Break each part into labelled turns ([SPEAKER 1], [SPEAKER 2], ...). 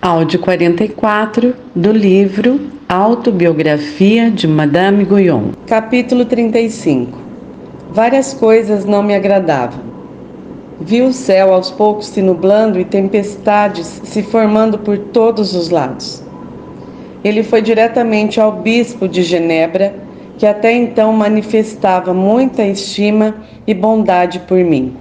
[SPEAKER 1] Áudio 44 do livro Autobiografia de Madame Guyon.
[SPEAKER 2] Capítulo 35. Várias coisas não me agradavam. Vi o céu aos poucos se nublando e tempestades se formando por todos os lados. Ele foi diretamente ao bispo de Genebra, que até então manifestava muita estima e bondade por mim.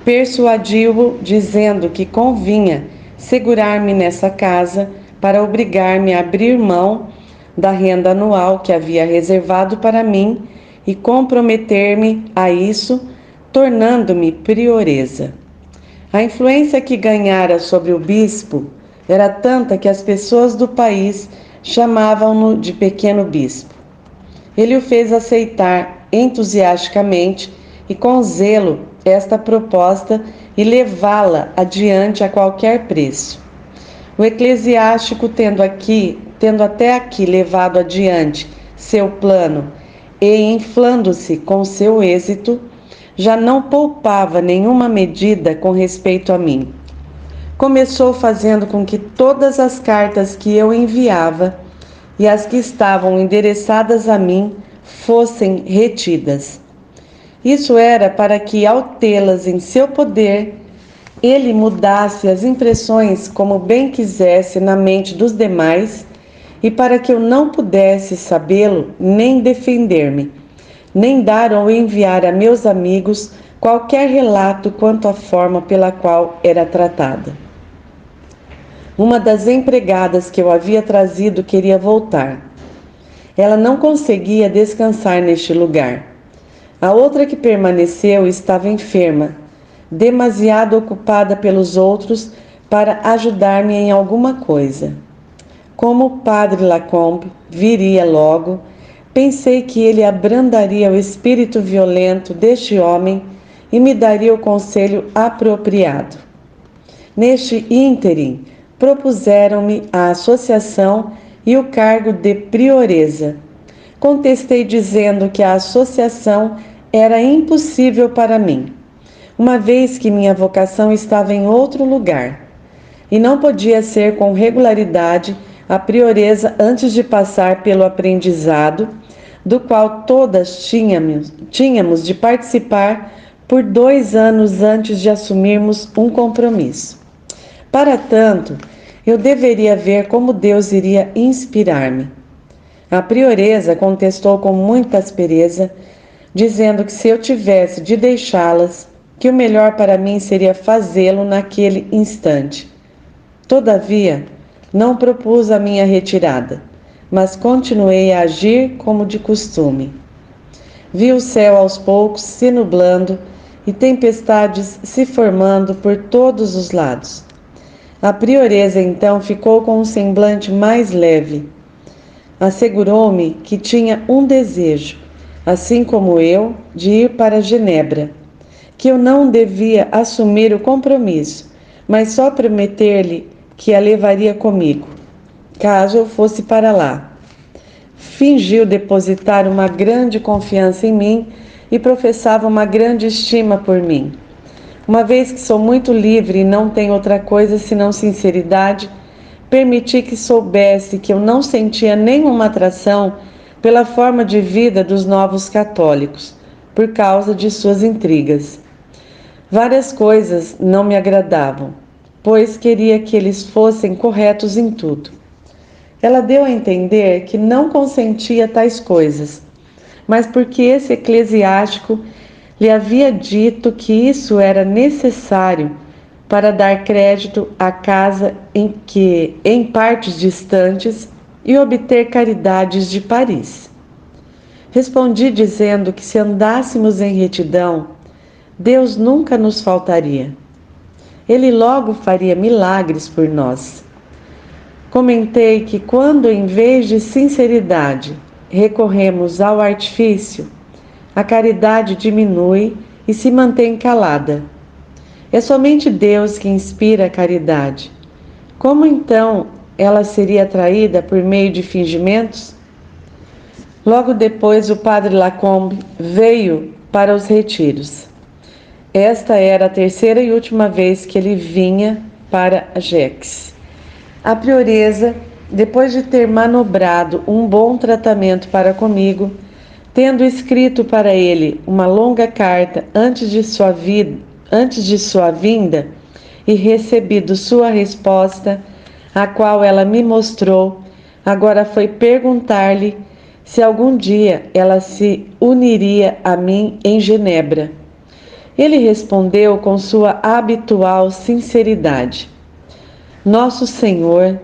[SPEAKER 2] Persuadiu-o, dizendo que convinha segurar-me nessa casa para obrigar-me a abrir mão da renda anual que havia reservado para mim e comprometer-me a isso, tornando-me prioresa. A influência que ganhara sobre o bispo era tanta que as pessoas do país chamavam-no de pequeno bispo. Ele o fez aceitar entusiasticamente e com zelo esta proposta e levá-la adiante a qualquer preço. O eclesiástico, tendo até aqui levado adiante seu plano e inflando-se com seu êxito, já não poupava nenhuma medida com respeito a mim. Começou fazendo com que todas as cartas que eu enviava e as que estavam endereçadas a mim fossem retidas. Isso era para que, ao tê-las em seu poder, ele mudasse as impressões como bem quisesse na mente dos demais e para que eu não pudesse sabê-lo nem defender-me, nem dar ou enviar a meus amigos qualquer relato quanto à forma pela qual era tratada. Uma das empregadas que eu havia trazido queria voltar. Ela não conseguia descansar neste lugar. A outra que permaneceu estava enferma, demasiado ocupada pelos outros para ajudar-me em alguma coisa. Como o padre Lacombe viria logo, pensei que ele abrandaria o espírito violento deste homem e me daria o conselho apropriado. Neste ínterim, propuseram-me a associação e o cargo de prioresa. Contestei dizendo que a associação era impossível para mim, uma vez que minha vocação estava em outro lugar, e não podia ser com regularidade a prioresa antes de passar pelo aprendizado, do qual todas tínhamos de participar por 2 anos antes de assumirmos um compromisso. Para tanto, eu deveria ver como Deus iria inspirar-me. A prioresa contestou com muita aspereza, dizendo que se eu tivesse de deixá-las, que o melhor para mim seria fazê-lo naquele instante. Todavia, não propus a minha retirada, mas continuei a agir como de costume. Vi o céu aos poucos se nublando e tempestades se formando por todos os lados. A prioresa então ficou com um semblante mais leve. Assegurou-me que tinha um desejo, assim como eu, de ir para Genebra, que eu não devia assumir o compromisso, mas só prometer-lhe que a levaria comigo, caso eu fosse para lá. Fingiu depositar uma grande confiança em mim e professava uma grande estima por mim. Uma vez que sou muito livre e não tenho outra coisa senão sinceridade, permiti que soubesse que eu não sentia nenhuma atração pela forma de vida dos novos católicos, por causa de suas intrigas. Várias coisas não me agradavam, pois queria que eles fossem corretos em tudo. Ela deu a entender que não consentia tais coisas, mas porque esse eclesiástico lhe havia dito que isso era necessário para dar crédito à casa em partes distantes e obter caridades de Paris. Respondi dizendo que se andássemos em retidão, Deus nunca nos faltaria. Ele logo faria milagres por nós. Comentei que quando, em vez de sinceridade, recorremos ao artifício, a caridade diminui e se mantém calada. É somente Deus que inspira a caridade. Como então ela seria atraída por meio de fingimentos? Logo depois o padre Lacombe veio para os retiros. Esta era a 3ª e última vez que ele vinha para Gex. A prioresa, depois de ter manobrado um bom tratamento para comigo, tendo escrito para ele uma longa carta antes de sua vinda e recebido sua resposta, a qual ela me mostrou, agora foi perguntar-lhe se algum dia ela se uniria a mim em Genebra. Ele respondeu com sua habitual sinceridade: Nosso Senhor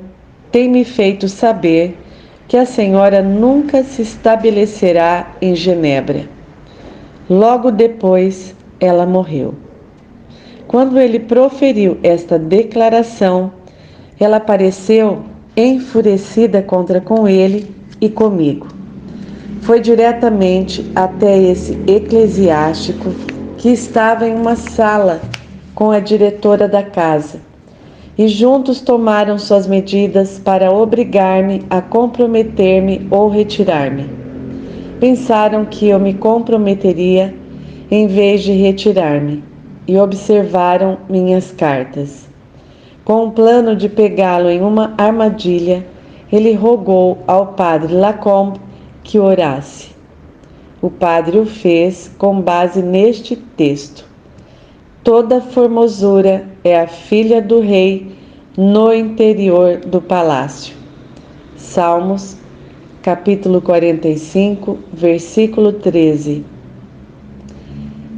[SPEAKER 2] tem me feito saber que a senhora nunca se estabelecerá em Genebra. Logo depois, ela morreu. Quando ele proferiu esta declaração, ela pareceu enfurecida contra com ele e comigo. Foi diretamente até esse eclesiástico que estava em uma sala com a diretora da casa, e juntos tomaram suas medidas para obrigar-me a comprometer-me ou retirar-me. Pensaram que eu me comprometeria em vez de retirar-me, e observaram minhas cartas. Com o plano de pegá-lo em uma armadilha, ele rogou ao padre Lacombe que orasse. O padre o fez com base neste texto: Toda formosura é a filha do rei no interior do palácio. Salmos, capítulo 45, versículo 13.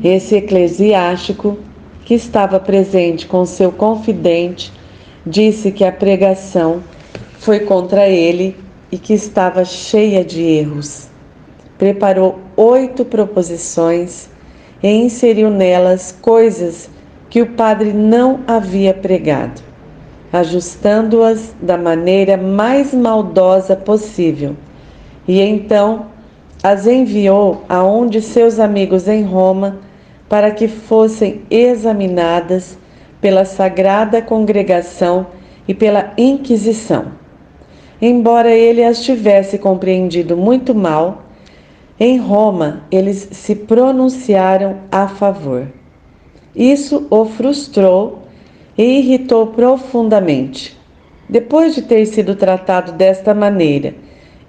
[SPEAKER 2] Esse eclesiástico, que estava presente com seu confidente, disse que a pregação foi contra ele e que estava cheia de erros. Preparou 8 proposições e inseriu nelas coisas que o padre não havia pregado, ajustando-as da maneira mais maldosa possível, e então as enviou a um de seus amigos em Roma para que fossem examinadas pela Sagrada Congregação e pela Inquisição. Embora ele as tivesse compreendido muito mal, em Roma eles se pronunciaram a favor. Isso o frustrou e irritou profundamente. Depois de ter sido tratado desta maneira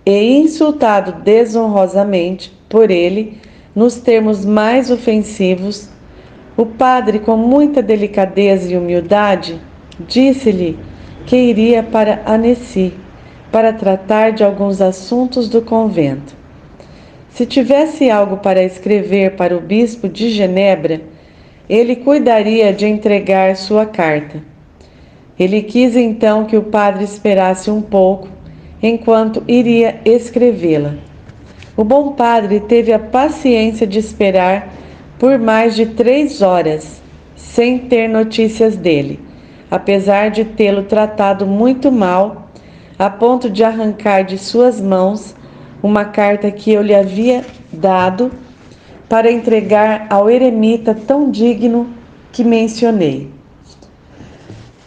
[SPEAKER 2] e insultado desonrosamente por ele, nos termos mais ofensivos, o padre, com muita delicadeza e humildade, disse-lhe que iria para Annecy para tratar de alguns assuntos do convento. Se tivesse algo para escrever para o bispo de Genebra, ele cuidaria de entregar sua carta. Ele quis então que o padre esperasse um pouco, enquanto iria escrevê-la. O bom padre teve a paciência de esperar por mais de 3 horas, sem ter notícias dele, apesar de tê-lo tratado muito mal, a ponto de arrancar de suas mãos uma carta que eu lhe havia dado para entregar ao eremita tão digno que mencionei.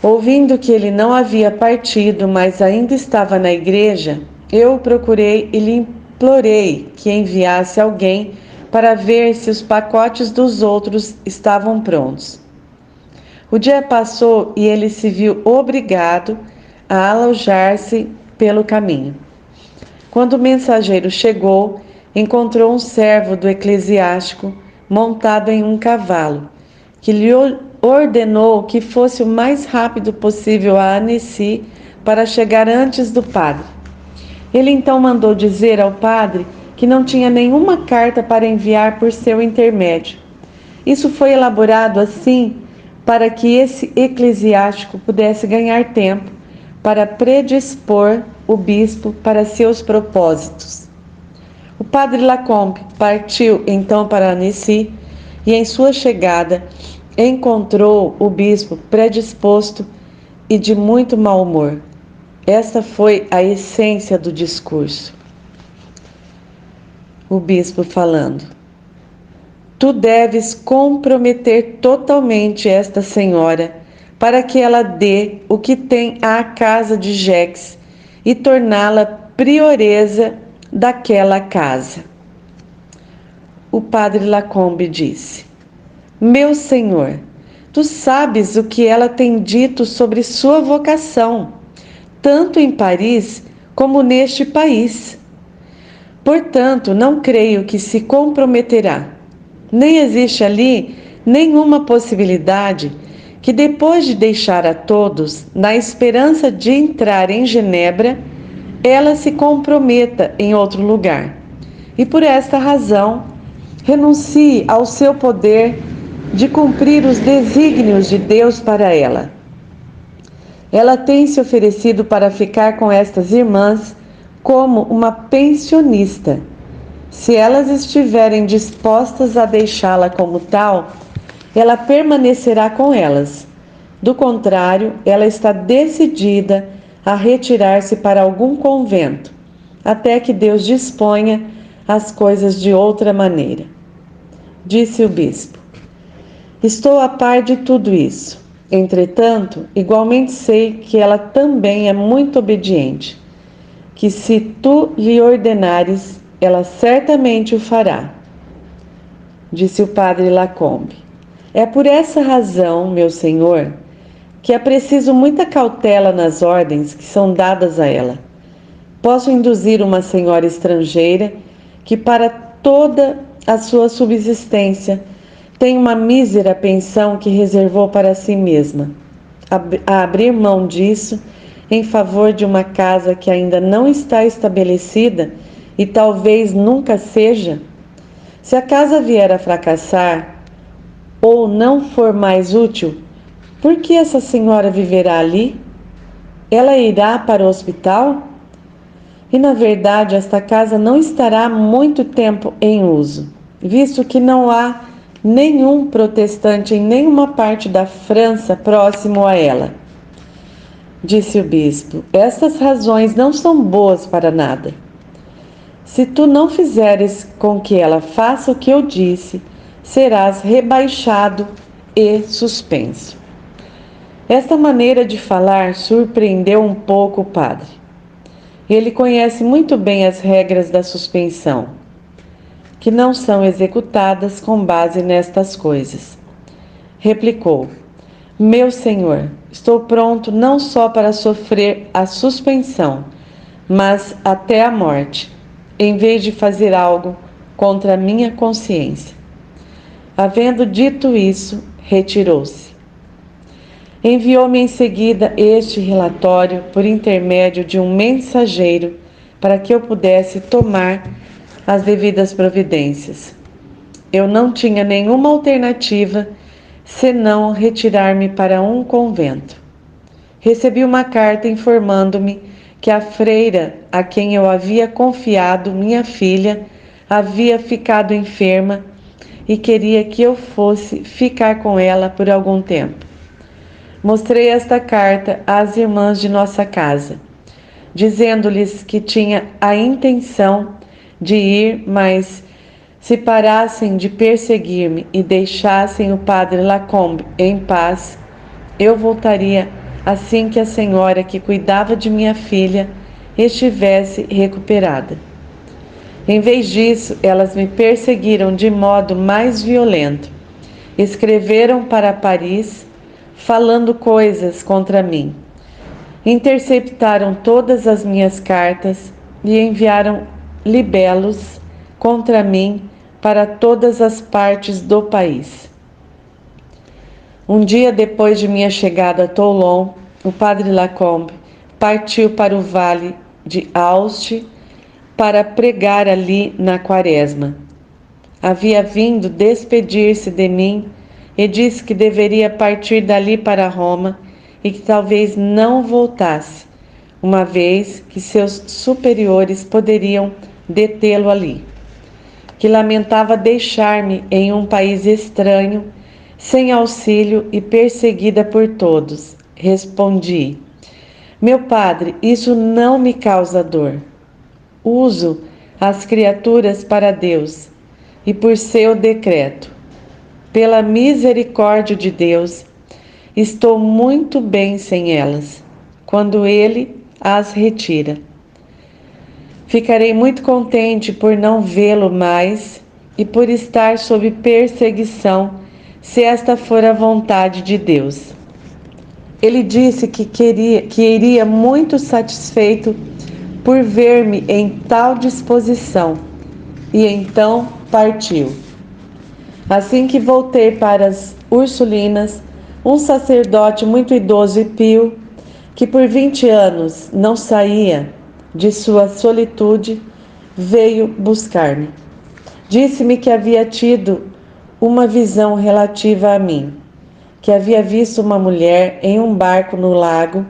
[SPEAKER 2] Ouvindo que ele não havia partido, mas ainda estava na igreja, eu o procurei e lhe implorei que enviasse alguém para ver se os pacotes dos outros estavam prontos. O dia passou e ele se viu obrigado a alojar-se pelo caminho. Quando o mensageiro chegou, encontrou um servo do eclesiástico montado em um cavalo, que lhe ordenou que fosse o mais rápido possível a Annecy para chegar antes do padre. Ele então mandou dizer ao padre que não tinha nenhuma carta para enviar por seu intermédio. Isso foi elaborado assim para que esse eclesiástico pudesse ganhar tempo para predispor o bispo para seus propósitos. O padre Lacombe partiu então para Annecy e, em sua chegada, encontrou o bispo predisposto e de muito mau humor. Esta foi a essência do discurso. O bispo falando: Tu deves comprometer totalmente esta senhora para que ela dê o que tem à casa de Gex e torná-la prioresa daquela casa. O padre Lacombe disse: Meu senhor, tu sabes o que ela tem dito sobre sua vocação. tanto em Paris como neste país. Portanto, não creio que se comprometerá. Nem existe ali nenhuma possibilidade que, depois de deixar a todos, na esperança de entrar em Genebra, ela se comprometa em outro lugar. E por esta razão, renuncie ao seu poder de cumprir os desígnios de Deus para ela. Ela tem se oferecido para ficar com estas irmãs como uma pensionista. Se elas estiverem dispostas a deixá-la como tal, ela permanecerá com elas. Do contrário, ela está decidida a retirar-se para algum convento, até que Deus disponha as coisas de outra maneira. Disse o bispo: estou a par de tudo isso. Entretanto, igualmente sei que ela também é muito obediente, que se tu lhe ordenares, ela certamente o fará. Disse o padre Lacombe: é por essa razão, meu senhor, que é preciso muita cautela nas ordens que são dadas a ela. Posso induzir uma senhora estrangeira que, para toda a sua subsistência, tem uma mísera pensão que reservou para si mesma, a abrir mão disso em favor de uma casa que ainda não está estabelecida e talvez nunca seja? Se a casa vier a fracassar ou não for mais útil, por que essa senhora viverá ali? Ela irá para o hospital? E, na verdade, esta casa não estará muito tempo em uso, visto que não há nenhum protestante em nenhuma parte da França próximo a ela. Disse o bispo: estas razões não são boas para nada. Se tu não fizeres com que ela faça o que eu disse, serás rebaixado e suspenso. Esta maneira de falar surpreendeu um pouco o padre. Ele conhece muito bem as regras da suspensão, que não são executadas com base nestas coisas. Replicou: meu senhor, estou pronto não só para sofrer a suspensão, mas até a morte, em vez de fazer algo contra a minha consciência. Havendo dito isso, retirou-se. Enviou-me em seguida este relatório por intermédio de um mensageiro para que eu pudesse tomar as devidas providências. Eu não tinha nenhuma alternativa senão retirar-me para um convento. Recebi uma carta informando-me que a freira a quem eu havia confiado minha filha havia ficado enferma e queria que eu fosse ficar com ela por algum tempo. Mostrei esta carta às irmãs de nossa casa, dizendo-lhes que tinha a intenção de ir, mas se parassem de perseguir-me e deixassem o padre Lacombe em paz, eu voltaria assim que a senhora que cuidava de minha filha estivesse recuperada. Em vez disso, elas me perseguiram de modo mais violento. Escreveram para Paris, falando coisas contra mim. Interceptaram todas as minhas cartas e enviaram libelos contra mim para todas as partes do país. Um dia depois de minha chegada a Toulon, o padre Lacombe partiu para o vale de Aoste para pregar ali na quaresma. Havia vindo despedir-se de mim e disse que deveria partir dali para Roma e que talvez não voltasse, uma vez que seus superiores poderiam detê-lo ali. Que lamentava deixar-me em um país estranho, sem auxílio e perseguida por todos. Respondi: meu padre, isso não me causa dor. Uso as criaturas para Deus e por seu decreto. Pela misericórdia de Deus, estou muito bem sem elas, quando Ele as retira. Ficarei muito contente por não vê-lo mais e por estar sob perseguição, se esta for a vontade de Deus. Ele disse que iria muito satisfeito por ver-me em tal disposição, e então partiu. Assim que voltei para as Ursulinas, um sacerdote muito idoso e pio, que por 20 anos não saía de sua solitude, veio buscar-me. Disse-me que havia tido uma visão relativa a mim, que havia visto uma mulher em um barco no lago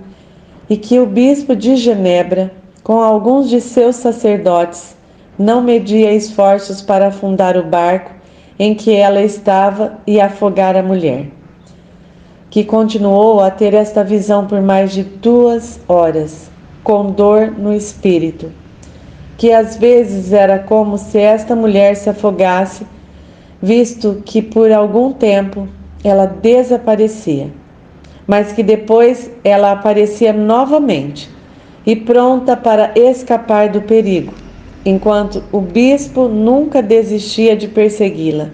[SPEAKER 2] e que o bispo de Genebra, com alguns de seus sacerdotes, não media esforços para afundar o barco em que ela estava e afogar a mulher, que continuou a ter esta visão por mais de 2 horas, com dor no espírito, que às vezes era como se esta mulher se afogasse, visto que por algum tempo ela desaparecia, mas que depois ela aparecia novamente e pronta para escapar do perigo, enquanto o bispo nunca desistia de persegui-la.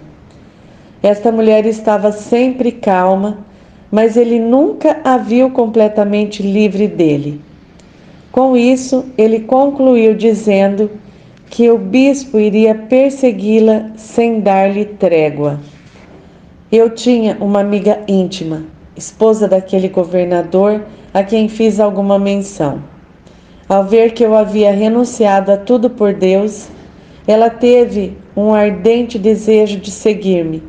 [SPEAKER 2] Esta mulher estava sempre calma, mas ele nunca a viu completamente livre dele. Com isso, ele concluiu dizendo que o bispo iria persegui-la sem dar-lhe trégua. Eu tinha uma amiga íntima, esposa daquele governador a quem fiz alguma menção. Ao ver que eu havia renunciado a tudo por Deus, ela teve um ardente desejo de seguir-me.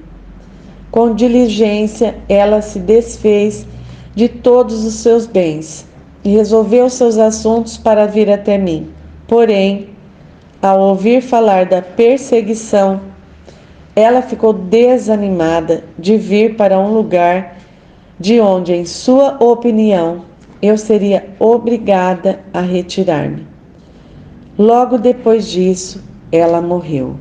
[SPEAKER 2] Com diligência, ela se desfez de todos os seus bens e resolveu seus assuntos para vir até mim. Porém, ao ouvir falar da perseguição, ela ficou desanimada de vir para um lugar de onde, em sua opinião, eu seria obrigada a retirar-me. Logo depois disso, ela morreu.